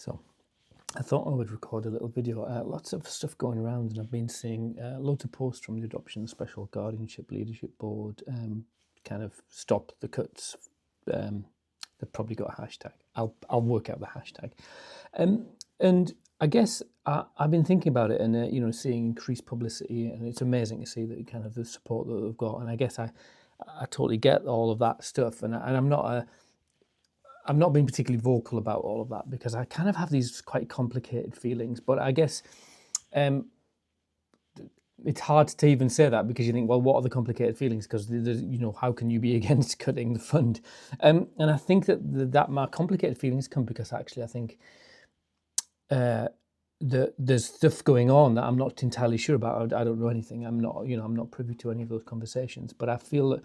So I thought I would record a little video. Lots of stuff going around, and I've been seeing loads of posts from the Adoption Special Guardianship Leadership Board, kind of stop the cuts. They've probably got a hashtag. I'll work out the hashtag. And I guess I've been thinking about it, and seeing increased publicity, and it's amazing to see that kind of the support that they've got. And I guess I totally get all of that stuff, and I'm not being particularly vocal about all of that because I kind of have these quite complicated feelings. But I guess it's hard to even say that because you think, well, what are the complicated feelings? Because how can you be against cutting the fund? And I think that my complicated feelings come because actually I think there's stuff going on that I'm not entirely sure about. I don't know anything. I'm not privy to any of those conversations. But I feel that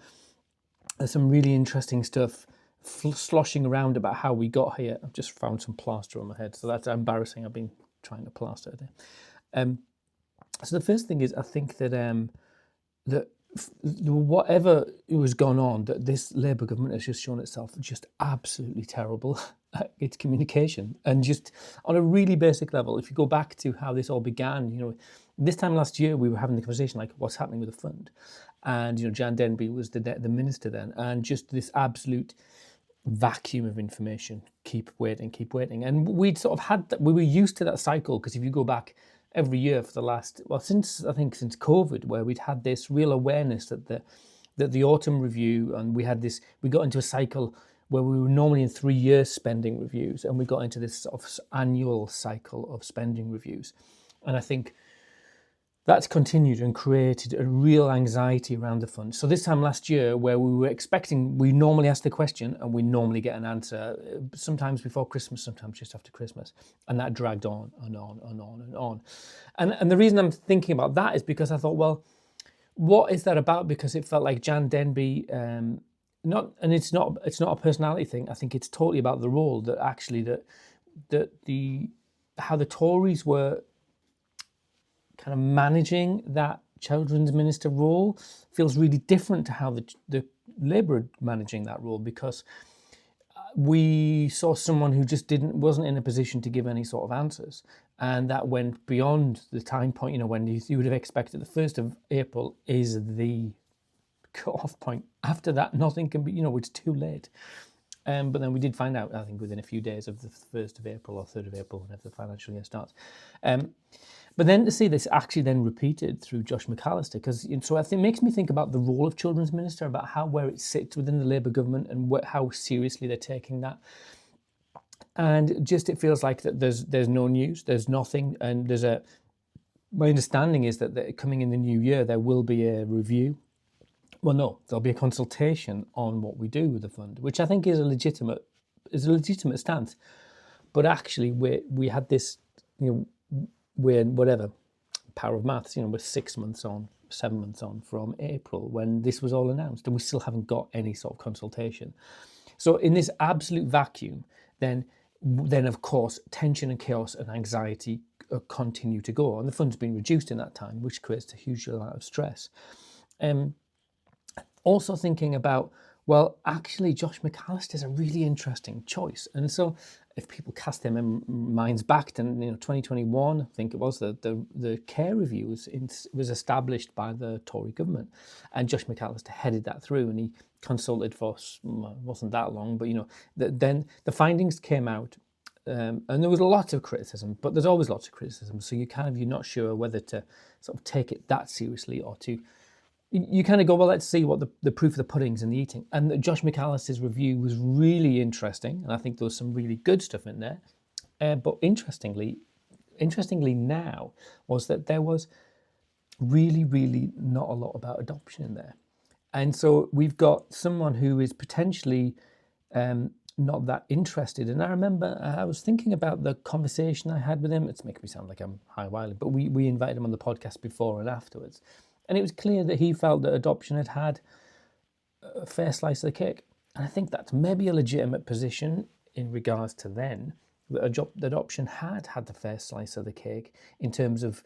there's some really interesting stuff sloshing around about how we got here. I've just found some plaster on my head, so that's embarrassing. I've been trying to plaster it. So the first thing is, I think that whatever was gone on, that this Labour government has just shown itself just absolutely terrible at its communication, and just on a really basic level. If you go back to how this all began, this time last year we were having the conversation like what's happening with the fund, and Jan Denby was the minister then, and just this absolute vacuum of information. Keep waiting, and we'd sort of had that. We were used to that cycle because if you go back every year for the last, since COVID, where we'd had this real awareness that the autumn review, and we got into a cycle where we were normally in 3 years spending reviews, and we got into this sort of annual cycle of spending reviews, and I think that's continued and created a real anxiety around the fund. So this time last year, where we normally ask the question and we normally get an answer, sometimes before Christmas, sometimes just after Christmas. And that dragged on and on and on and on. And the reason I'm thinking about that is because I thought, well, what is that about? Because it felt like Jan Denby, it's not a personality thing. I think it's totally about the role that actually how the Tories were kind of managing that children's minister role feels really different to how the Labour are managing that role, because we saw someone who just wasn't in a position to give any sort of answers, and that went beyond the time point. When you would have expected the 1st of April is the cut-off point. After that, nothing can be. It's too late. But then we did find out, I think, within a few days of the 1st of April or 3rd of April, whenever the financial year starts. But then to see this actually then repeated through Josh McAllister, so I think it makes me think about the role of Children's Minister, about where it sits within the Labour government and how seriously they're taking that. And just it feels like that there's no news, there's nothing, and my understanding is that coming in the new year there will be a review. Well, no, there'll be a consultation on what we do with the fund, which I think is a legitimate stance. But actually, we had this, we're whatever, power of maths, we're 7 months on from April when this was all announced, and we still haven't got any sort of consultation. So in this absolute vacuum, then of course tension and chaos and anxiety continue to go, and the fund's been reduced in that time, which creates a huge amount of stress. Also thinking about, well, actually Josh McAllister is a really interesting choice, and so if people cast their minds back to 2021, I think it was, the care review was established by the Tory government, and Josh McAllister headed that through, and he consulted for wasn't that long, but then the findings came out, and there was lots of criticism, but there's always lots of criticism, so you're not sure whether to sort of take it that seriously or to. You kind of go, well, let's see what the proof of the pudding's in the eating. And Josh McAllister's review was really interesting, and I think there was some really good stuff in there. But interestingly now was that there was really, really not a lot about adoption in there. And so we've got someone who is potentially not that interested. And I remember I was thinking about the conversation I had with him. It's making me sound like I'm high-wiling, but we invited him on the podcast before and afterwards. And it was clear that he felt that adoption had a fair slice of the cake. And I think that's maybe a legitimate position in regards to then, that adoption had the fair slice of the cake in terms of,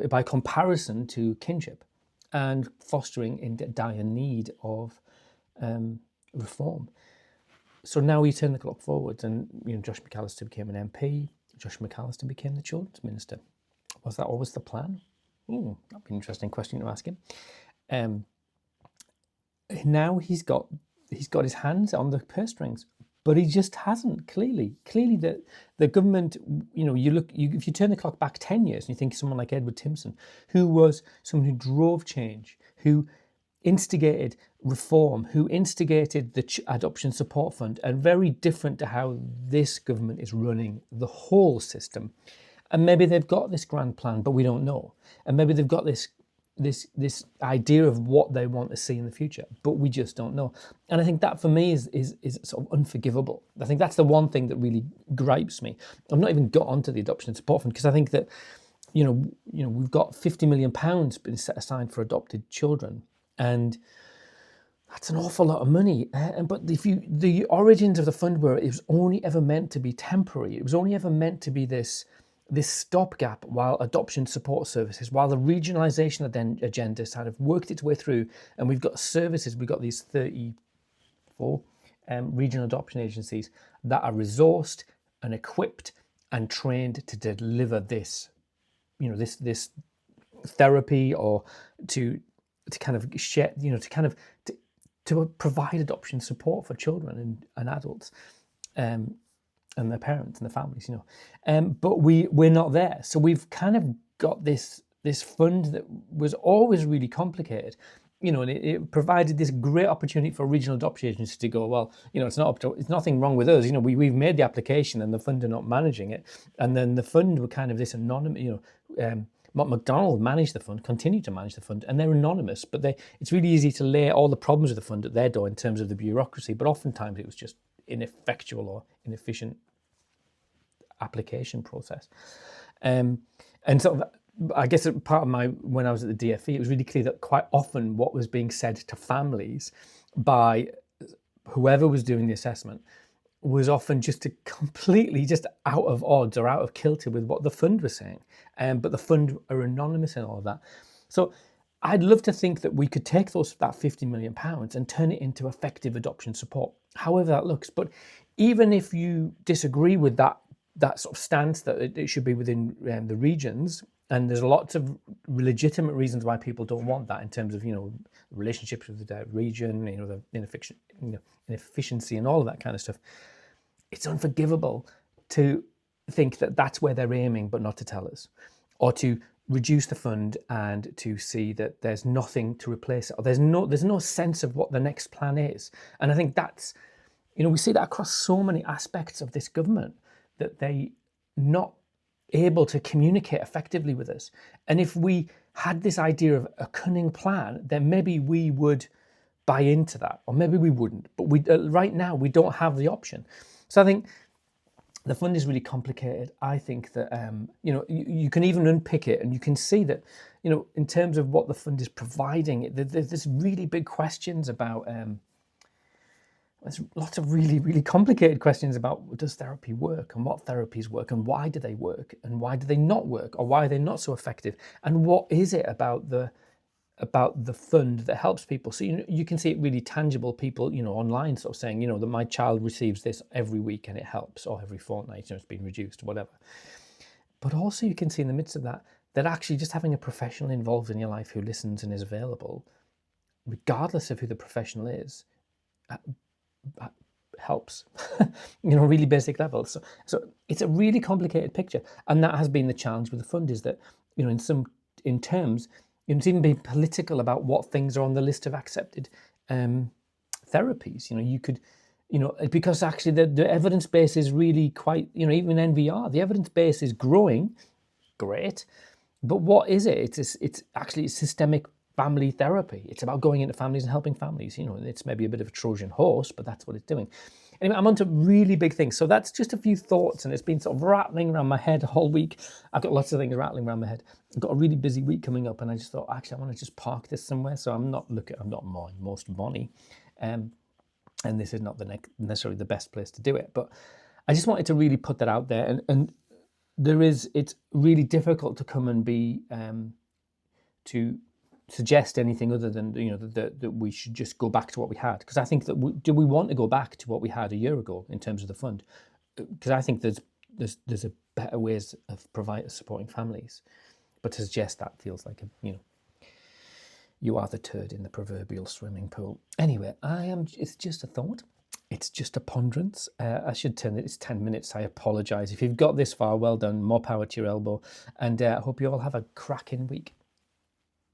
by comparison to kinship and fostering in dire need of reform. So now we turn the clock forward, and Josh McAllister became an MP. Josh McAllister became the children's minister. Was that always the plan? That'd be an interesting question to ask him. Now he's got his hands on the purse strings, but he just hasn't. Clearly, the government. If you turn the clock back 10 years and you think of someone like Edward Timpson, who was someone who drove change, who instigated reform, who instigated the Adoption Support Fund, and very different to how this government is running the whole system. And maybe they've got this grand plan, but we don't know. And maybe they've got this idea of what they want to see in the future, but we just don't know. And I think that for me is sort of unforgivable. I think that's the one thing that really gripes me. I've not even got onto the Adoption Support Fund, because I think that we've got £50 million been set aside for adopted children, and that's an awful lot of money. But the origins of the fund were, it was only ever meant to be temporary. It was only ever meant to be this stopgap while adoption support services, while the regionalisation of the agenda kind of worked its way through, and we've got services. We've got these 34 regional adoption agencies that are resourced and equipped and trained to deliver this therapy, or to kind of share, to provide adoption support for children and adults, and their parents and their families, but we're not there. So we've kind of got this fund that was always really complicated, and it provided this great opportunity for regional adoption agencies to go, well, it's nothing wrong with us. We've made the application and the fund are not managing it, and then the fund were kind of this anonymous. McDonald managed the fund, continued to manage the fund, and they're anonymous, but it's really easy to lay all the problems with the fund at their door in terms of the bureaucracy, but oftentimes it was just ineffectual or inefficient application process. And sort of, I guess part of when I was at the DFE, it was really clear that quite often what was being said to families by whoever was doing the assessment was often just completely just out of odds or out of kilter with what the fund was saying. But the fund are anonymous in all of that. So I'd love to think that we could take that £50 million and turn it into effective adoption support, however that looks. But even if you disagree with that sort of stance that it should be within the regions, and there's lots of legitimate reasons why people don't want that in terms of relationships with the region, the inefficiency and all of that kind of stuff. It's unforgivable to think that that's where they're aiming, but not to tell us, or to reduce the fund and to see that there's nothing to replace it, or there's no sense of what the next plan is. And I think that's, we see that across so many aspects of this government, that they not able to communicate effectively with us. And if we had this idea of a cunning plan, then maybe we would buy into that, or maybe we wouldn't. But right now we don't have the option. So I think the fund is really complicated. I think that you can even unpick it, and you can see that in terms of what the fund is providing, there's really big questions about. There's lots of really, really complicated questions about, does therapy work, and what therapies work, and why do they work, and why do they not work, or why are they not so effective, and what is it about the fund that helps people. So you can see it really tangible, people online sort of saying that my child receives this every week and it helps, or every fortnight, it's been reduced or whatever. But also you can see in the midst of that actually just having a professional involved in your life who listens and is available, regardless of who the professional is, helps. Really basic levels. So it's a really complicated picture, and that has been the challenge with the fund, is that in terms it's even been political about what things are on the list of accepted therapies. You could because actually the evidence base is really quite, even NVR, the evidence base is growing, great, but what is it? It's actually systemic family therapy. It's about going into families and helping families. It's maybe a bit of a Trojan horse, but that's what it's doing. Anyway, I'm onto really big things. So that's just a few thoughts, and it's been sort of rattling around my head all week. I've got lots of things rattling around my head. I've got a really busy week coming up, and I just thought, actually, I want to just park this somewhere. So I'm not my most bonny, and this is not necessarily the best place to do it. But I just wanted to really put that out there, and it's really difficult to come and be to suggest anything other than that we should just go back to what we had, because I think that do we want to go back to what we had a year ago in terms of the fund? Because I think there's a better ways of supporting families. But to suggest that feels like you are the turd in the proverbial swimming pool. Anyway, it's just a thought. It's just a ponderance. I should turn it. It's 10 minutes. I apologise. If you've got this far, well done. More power to your elbow. And I hope you all have a cracking week.